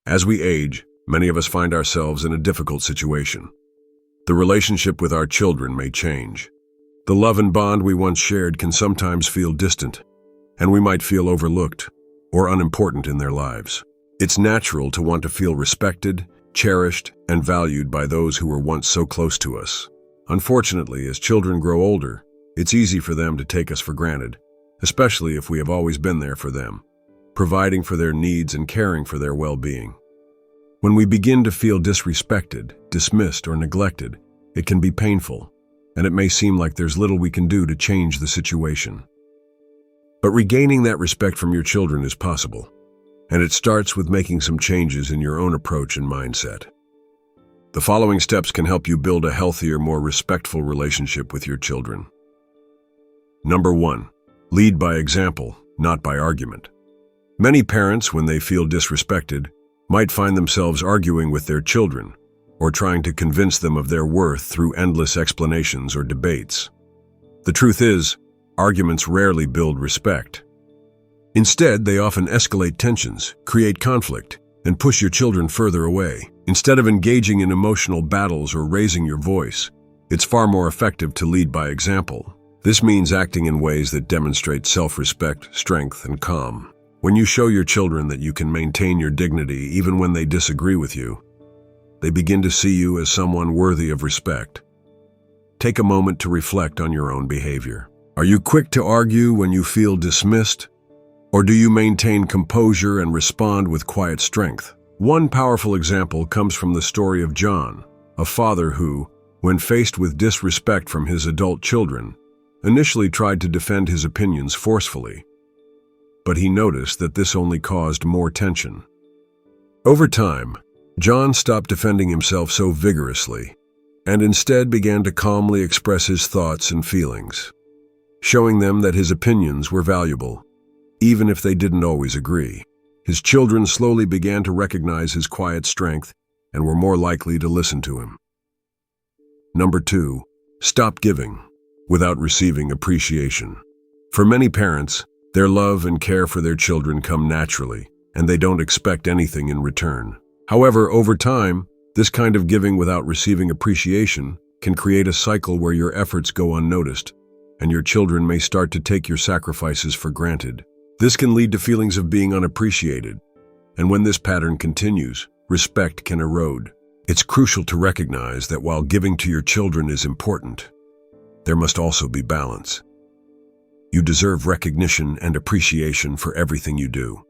As we age, many of us find ourselves in a difficult situation. The relationship with our children may change. The love and bond we once shared can sometimes feel distant, and we might feel overlooked or unimportant in their lives. It's natural to want to feel respected, cherished, and valued by those who were once so close to us. Unfortunately, as children grow older, it's easy for them to take us for granted, especially if we have always been there for them, providing for their needs and caring for their well-being. When we begin to feel disrespected, dismissed, or neglected, it can be painful, and it may seem like there's little we can do to change the situation. But regaining that respect from your children is possible, and it starts with making some changes in your own approach and mindset. The following steps can help you build a healthier, more respectful relationship with your children. Number 1. Lead by example, not by argument. Many parents, when they feel disrespected, might find themselves arguing with their children or trying to convince them of their worth through endless explanations or debates. The truth is, arguments rarely build respect. Instead, they often escalate tensions, create conflict, and push your children further away. Instead of engaging in emotional battles or raising your voice, it's far more effective to lead by example. This means acting in ways that demonstrate self-respect, strength, and calm. When you show your children that you can maintain your dignity even when they disagree with you, they begin to see you as someone worthy of respect. Take a moment to reflect on your own behavior. Are you quick to argue when you feel dismissed? Or do you maintain composure and respond with quiet strength? One powerful example comes from the story of John, a father who, when faced with disrespect from his adult children, initially tried to defend his opinions forcefully. But he noticed that this only caused more tension. Over time, John stopped defending himself so vigorously and instead began to calmly express his thoughts and feelings, showing them that his opinions were valuable, even if they didn't always agree. His children slowly began to recognize his quiet strength and were more likely to listen to him. Number 2. Stop giving without receiving appreciation. For many parents, their love and care for their children come naturally, and they don't expect anything in return. However, over time, this kind of giving without receiving appreciation can create a cycle where your efforts go unnoticed, and your children may start to take your sacrifices for granted. This can lead to feelings of being unappreciated, and when this pattern continues, respect can erode. It's crucial to recognize that while giving to your children is important, there must also be balance. You deserve recognition and appreciation for everything you do.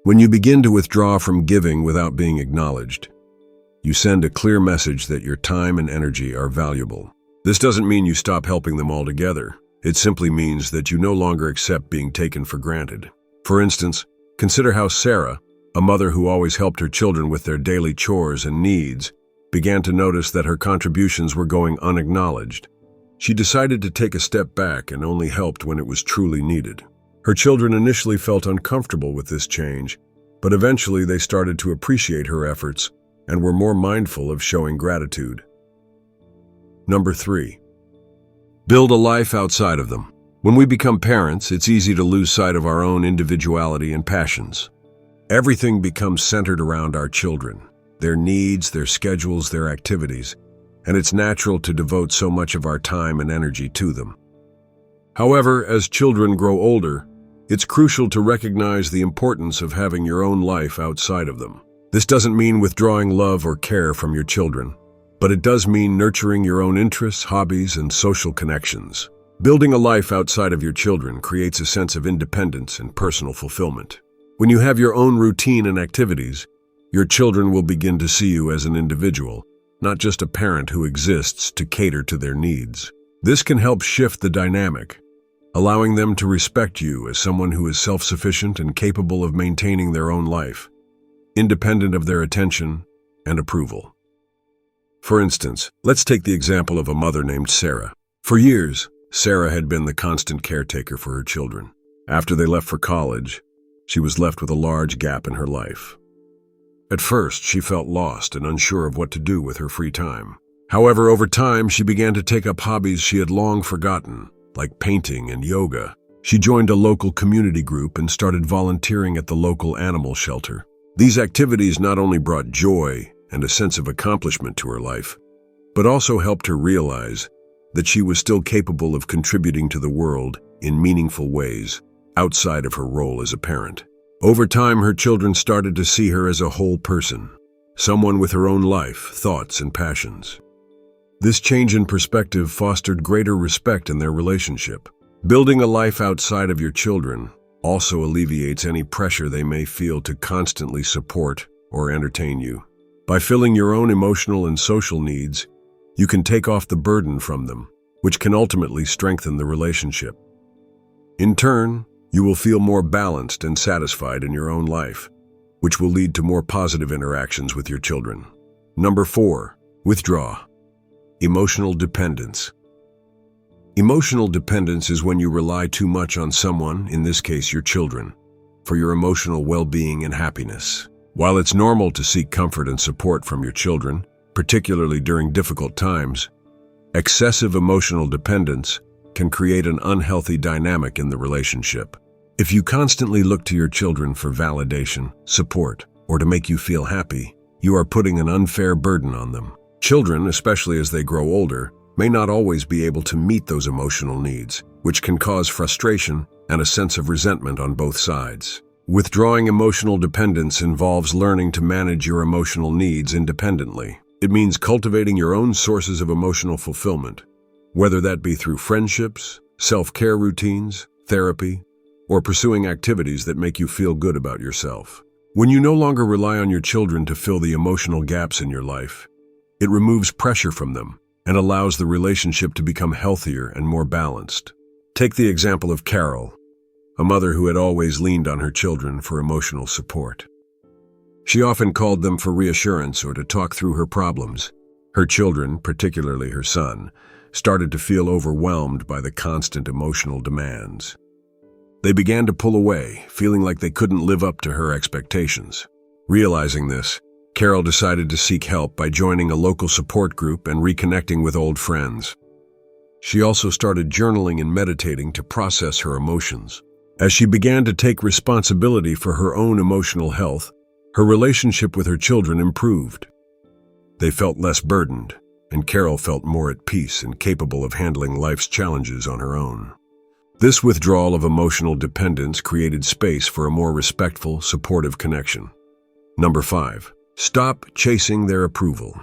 When you begin to withdraw from giving without being acknowledged, you send a clear message that your time and energy are valuable. This doesn't mean you stop helping them altogether. It simply means that you no longer accept being taken for granted. For instance, consider how Sarah, a mother who always helped her children with their daily chores and needs, began to notice that her contributions were going unacknowledged. She decided to take a step back and only helped when it was truly needed. Her children initially felt uncomfortable with this change, but eventually they started to appreciate her efforts and were more mindful of showing gratitude. Number 3. Build a life outside of them. When we become parents, it's easy to lose sight of our own individuality and passions. Everything becomes centered around our children, their needs, their schedules, their activities, and it's natural to devote so much of our time and energy to them. However, as children grow older, it's crucial to recognize the importance of having your own life outside of them. This doesn't mean withdrawing love or care from your children, but it does mean nurturing your own interests, hobbies, and social connections. Building a life outside of your children creates a sense of independence and personal fulfillment. When you have your own routine and activities, your children will begin to see you as an individual, not just a parent who exists to cater to their needs. This can help shift the dynamic, allowing them to respect you as someone who is self-sufficient and capable of maintaining their own life, independent of their attention and approval. For instance, let's take the example of a mother named Sarah. For years, Sarah had been the constant caretaker for her children. After they left for college, she was left with a large gap in her life. At first, she felt lost and unsure of what to do with her free time. However, over time, she began to take up hobbies she had long forgotten, like painting and yoga. She joined a local community group and started volunteering at the local animal shelter. These activities not only brought joy and a sense of accomplishment to her life, but also helped her realize that she was still capable of contributing to the world in meaningful ways outside of her role as a parent. Over time, her children started to see her as a whole person, someone with her own life, thoughts, and passions. This change in perspective fostered greater respect in their relationship. Building a life outside of your children also alleviates any pressure they may feel to constantly support or entertain you. By filling your own emotional and social needs, you can take off the burden from them, which can ultimately strengthen the relationship. In turn, you will feel more balanced and satisfied in your own life, which will lead to more positive interactions with your children. Number 4, withdraw. Emotional dependence. Emotional dependence is when you rely too much on someone, in this case your children, for your emotional well-being and happiness. While it's normal to seek comfort and support from your children, particularly during difficult times, excessive emotional dependence can create an unhealthy dynamic in the relationship. If you constantly look to your children for validation, support, or to make you feel happy, you are putting an unfair burden on them. Children, especially as they grow older, may not always be able to meet those emotional needs, which can cause frustration and a sense of resentment on both sides. Withdrawing emotional dependence involves learning to manage your emotional needs independently. It means cultivating your own sources of emotional fulfillment, whether that be through friendships, self-care routines, therapy, or pursuing activities that make you feel good about yourself. When you no longer rely on your children to fill the emotional gaps in your life, it removes pressure from them and allows the relationship to become healthier and more balanced. Take the example of Carol, a mother who had always leaned on her children for emotional support. She often called them for reassurance or to talk through her problems. Her children, particularly her son, started to feel overwhelmed by the constant emotional demands. They began to pull away, feeling like they couldn't live up to her expectations. Realizing this, Carol decided to seek help by joining a local support group and reconnecting with old friends. She also started journaling and meditating to process her emotions. As she began to take responsibility for her own emotional health, her relationship with her children improved. They felt less burdened, and Carol felt more at peace and capable of handling life's challenges on her own. This withdrawal of emotional dependence created space for a more respectful, supportive connection. Number 5, stop chasing their approval.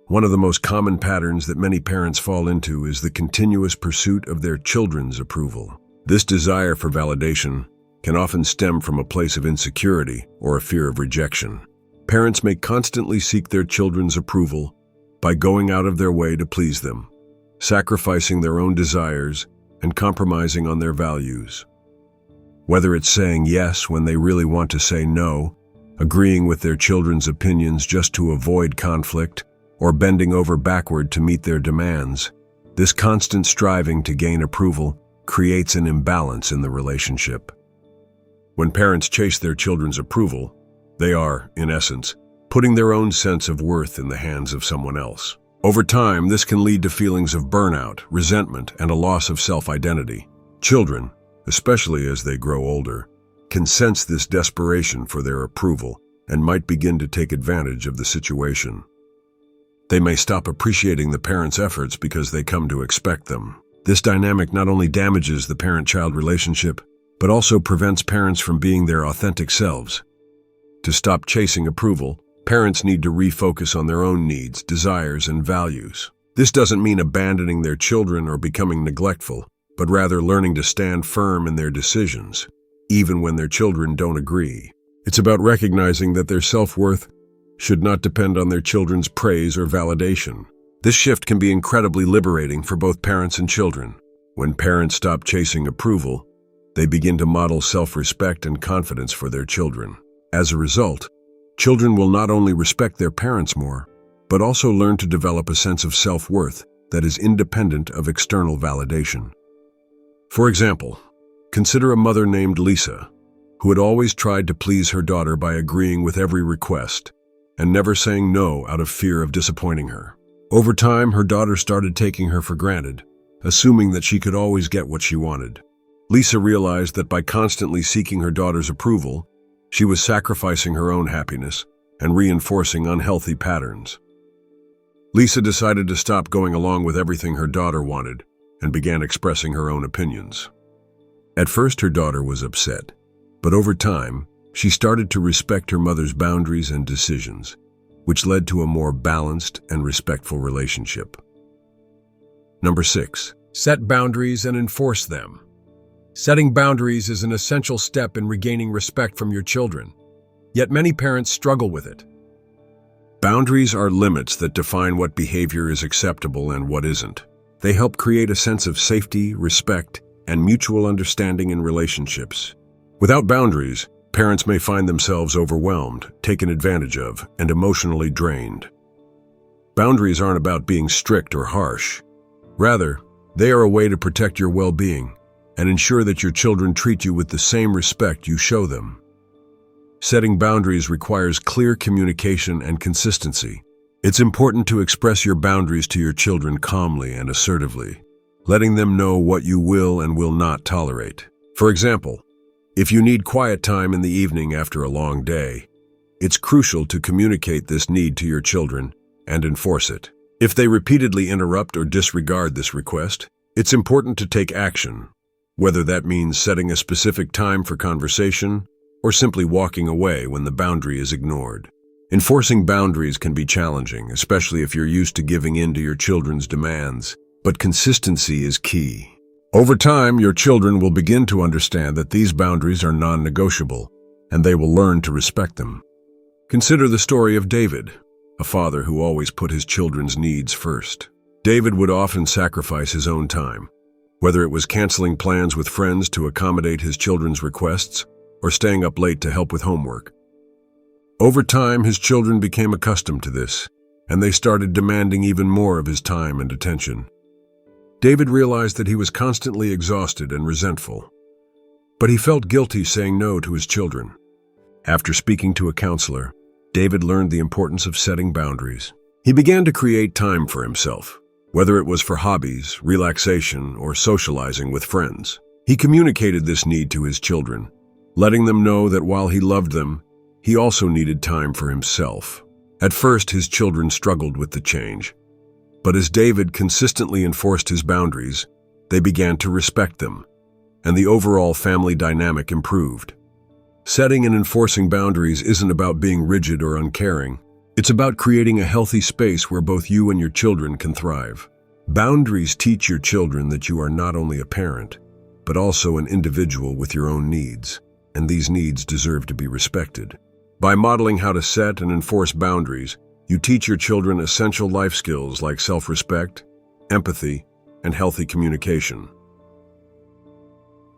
One of the most common patterns that many parents fall into is the continuous pursuit of their children's approval. This desire for validation can often stem from a place of insecurity or a fear of rejection. Parents may constantly seek their children's approval by going out of their way to please them, sacrificing their own desires and compromising on their values. Whether it's saying yes when they really want to say no, agreeing with their children's opinions just to avoid conflict, or bending over backward to meet their demands, this constant striving to gain approval creates an imbalance in the relationship. When parents chase their children's approval, they are, in essence, putting their own sense of worth in the hands of someone else. Over time, this can lead to feelings of burnout, resentment, and a loss of self-identity. Children, especially as they grow older, can sense this desperation for their approval and might begin to take advantage of the situation. They may stop appreciating the parents' efforts because they come to expect them. This dynamic not only damages the parent-child relationship, but also prevents parents from being their authentic selves. To stop chasing approval, parents need to refocus on their own needs, desires, and values. This doesn't mean abandoning their children or becoming neglectful, but rather learning to stand firm in their decisions, even when their children don't agree. It's about recognizing that their self-worth should not depend on their children's praise or validation. This shift can be incredibly liberating for both parents and children. When parents stop chasing approval, they begin to model self-respect and confidence for their children. As a result, children will not only respect their parents more, but also learn to develop a sense of self-worth that is independent of external validation. For example, consider a mother named Lisa, who had always tried to please her daughter by agreeing with every request and never saying no out of fear of disappointing her. Over time, her daughter started taking her for granted, assuming that she could always get what she wanted. Lisa realized that by constantly seeking her daughter's approval, She was sacrificing her own happiness and reinforcing unhealthy patterns. Lisa decided to stop going along with everything her daughter wanted and began expressing her own opinions. At first, her daughter was upset, but over time, she started to respect her mother's boundaries and decisions, which led to a more balanced and respectful relationship. Number 6. Set boundaries and enforce them. Setting boundaries is an essential step in regaining respect from your children, yet many parents struggle with it. Boundaries are limits that define what behavior is acceptable and what isn't. They help create a sense of safety, respect, and mutual understanding in relationships. Without boundaries, parents may find themselves overwhelmed, taken advantage of, and emotionally drained. Boundaries aren't about being strict or harsh. Rather, they are a way to protect your well-being and ensure that your children treat you with the same respect you show them. Setting boundaries requires clear communication and consistency. It's important to express your boundaries to your children calmly and assertively, letting them know what you will and will not tolerate. For example, if you need quiet time in the evening after a long day, it's crucial to communicate this need to your children and enforce it. If they repeatedly interrupt or disregard this request, it's important to take action, whether that means setting a specific time for conversation or simply walking away when the boundary is ignored. Enforcing boundaries can be challenging, especially if you're used to giving in to your children's demands, but consistency is key. Over time, your children will begin to understand that these boundaries are non-negotiable, and they will learn to respect them. Consider the story of David, a father who always put his children's needs first. David would often sacrifice his own time, whether it was canceling plans with friends to accommodate his children's requests or staying up late to help with homework. Over time, his children became accustomed to this, and they started demanding even more of his time and attention. David realized that he was constantly exhausted and resentful, but he felt guilty saying no to his children. After speaking to a counselor, David learned the importance of setting boundaries. He began to create time for himself, whether it was for hobbies, relaxation, or socializing with friends. He communicated this need to his children, letting them know that while he loved them, he also needed time for himself. At first, his children struggled with the change, but as David consistently enforced his boundaries, they began to respect them, and the overall family dynamic improved. Setting and enforcing boundaries isn't about being rigid or uncaring. It's about creating a healthy space where both you and your children can thrive. Boundaries teach your children that you are not only a parent, but also an individual with your own needs, and these needs deserve to be respected. By modeling how to set and enforce boundaries, you teach your children essential life skills like self-respect, empathy, and healthy communication.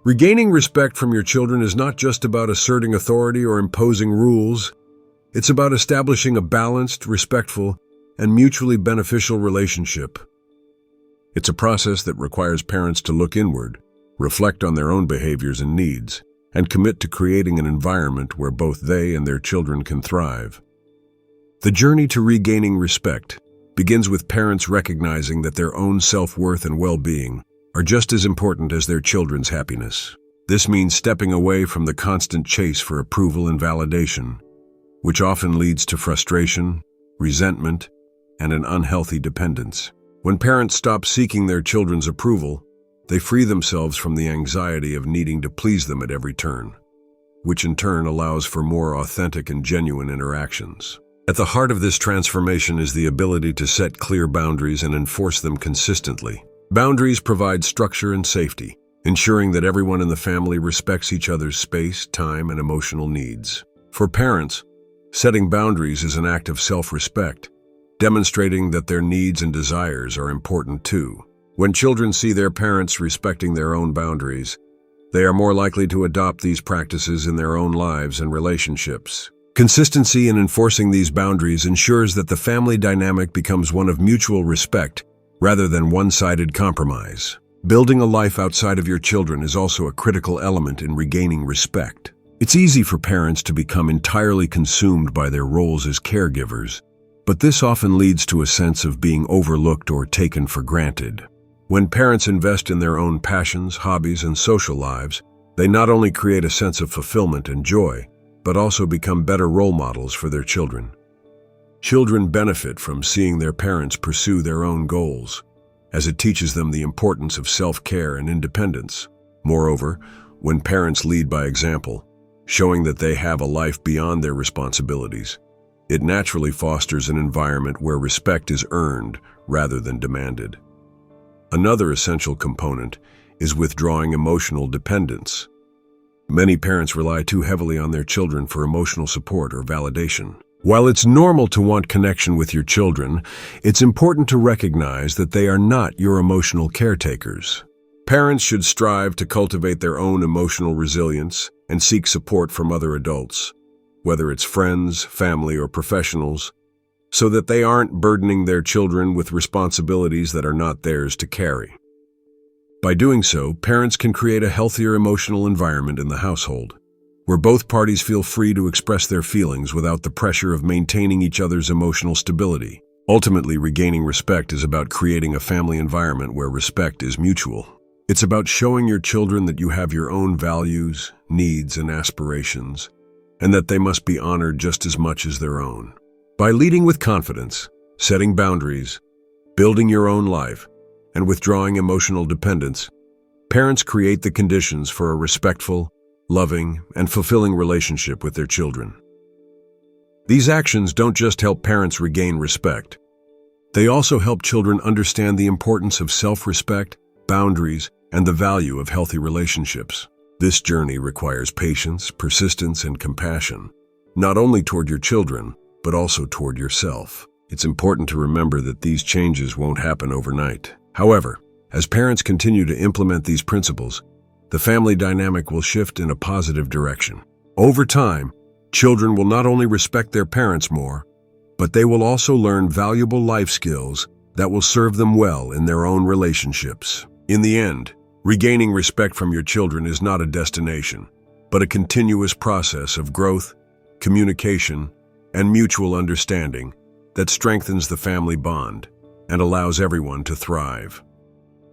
Regaining respect from your children is not just about asserting authority or imposing rules. It's about establishing a balanced, respectful, and mutually beneficial relationship. It's a process that requires parents to look inward, reflect on their own behaviors and needs, and commit to creating an environment where both they and their children can thrive. The journey to regaining respect begins with parents recognizing that their own self-worth and well-being are just as important as their children's happiness. This means stepping away from the constant chase for approval and validation, which often leads to frustration, resentment, and an unhealthy dependence. When parents stop seeking their children's approval, they free themselves from the anxiety of needing to please them at every turn, which in turn allows for more authentic and genuine interactions. At the heart of this transformation is the ability to set clear boundaries and enforce them consistently. Boundaries provide structure and safety, ensuring that everyone in the family respects each other's space, time, and emotional needs. For parents, setting boundaries is an act of self-respect, demonstrating that their needs and desires are important too. When children see their parents respecting their own boundaries, they are more likely to adopt these practices in their own lives and relationships. Consistency in enforcing these boundaries ensures that the family dynamic becomes one of mutual respect rather than one-sided compromise. Building a life outside of your children is also a critical element in regaining respect. It's easy for parents to become entirely consumed by their roles as caregivers, but this often leads to a sense of being overlooked or taken for granted. When parents invest in their own passions, hobbies, and social lives, they not only create a sense of fulfillment and joy, but also become better role models for their children. Children benefit from seeing their parents pursue their own goals, as it teaches them the importance of self-care and independence. Moreover, when parents lead by example, showing that they have a life beyond their responsibilities, it naturally fosters an environment where respect is earned rather than demanded. Another essential component is withdrawing emotional dependence. Many parents rely too heavily on their children for emotional support or validation. While it's normal to want connection with your children, it's important to recognize that they are not your emotional caretakers. Parents should strive to cultivate their own emotional resilience and seek support from other adults, whether it's friends, family, or professionals, so that they aren't burdening their children with responsibilities that are not theirs to carry. By doing so, parents can create a healthier emotional environment in the household, where both parties feel free to express their feelings without the pressure of maintaining each other's emotional stability. Ultimately, regaining respect is about creating a family environment where respect is mutual. It's about showing your children that you have your own values, needs, and aspirations, and that they must be honored just as much as their own. By leading with confidence, setting boundaries, building your own life, and withdrawing emotional dependence, parents create the conditions for a respectful, loving, and fulfilling relationship with their children. These actions don't just help parents regain respect. They also help children understand the importance of self-respect, boundaries, and the value of healthy relationships. This journey requires patience, persistence, and compassion, not only toward your children, but also toward yourself. It's important to remember that these changes won't happen overnight. However, as parents continue to implement these principles, the family dynamic will shift in a positive direction. Over time, children will not only respect their parents more, but they will also learn valuable life skills that will serve them well in their own relationships. In the end, regaining respect from your children is not a destination, but a continuous process of growth, communication, and mutual understanding that strengthens the family bond and allows everyone to thrive.